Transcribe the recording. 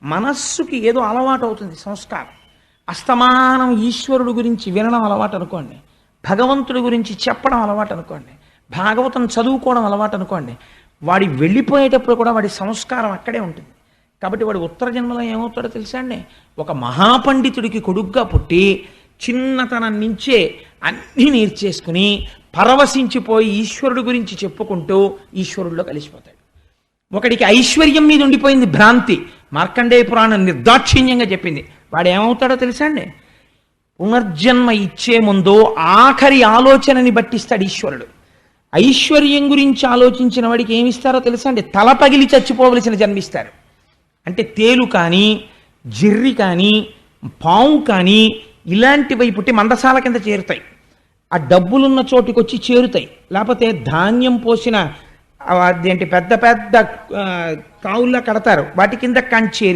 మనస్సుకి ఏదో అలవాటు అవుతుంది సంస్కారం. అస్తమానం ఈశ్వరుడు గురించి వినడం అలవాటు అనుకోండి, భగవంతుడి గురించి చెప్పడం అలవాటు అనుకోండి, భాగవతం చదువుకోవడం అలవాటు అనుకోండి, వాడి వెళ్ళిపోయేటప్పుడు కూడా వాడి సంస్కారం అక్కడే ఉంటుంది. కాబట్టి వాడు ఉత్తర జన్మలో ఏమవుతాడో తెలుసా అండి, ఒక మహాపండితుడికి కొడుగ్గా పుట్టి చిన్నతనం నుంచే అన్నీ నేర్చేసుకుని పరవశించిపోయి ఈశ్వరుడు గురించి చెప్పుకుంటూ ఈశ్వరుడిలో కలిసిపోతాడు. ఒకడికి ఐశ్వర్యం మీద ఉండిపోయింది భ్రాంతి, మార్కండేయ పురాణం నిర్దాక్షిణ్యంగా చెప్పింది. వాడు ఏమవుతాడో తెలుసా అండి, పునర్జన్మ ఇచ్చే ముందు ఆఖరి ఆలోచనని బట్టిస్తాడు ఈశ్వరుడు. ఐశ్వర్యం గురించి ఆలోచించిన వాడికి ఏమిస్తారో తెలుసా అండి, తల పగిలి చచ్చిపోవలసిన జన్మిస్తారు. అంటే తేలు కానీ, జిర్రి కానీ, పాము కానీ ఇలాంటివి పుట్టి మందసాల కింద చేరుతాయి. ఆ డబ్బులున్న చోటుకి వచ్చి చేరుతాయి. లేకపోతే ధాన్యం పోసిన అదేంటి పెద్ద పెద్ద కావుల్లో కడతారు, వాటి కింద కానీ చేరి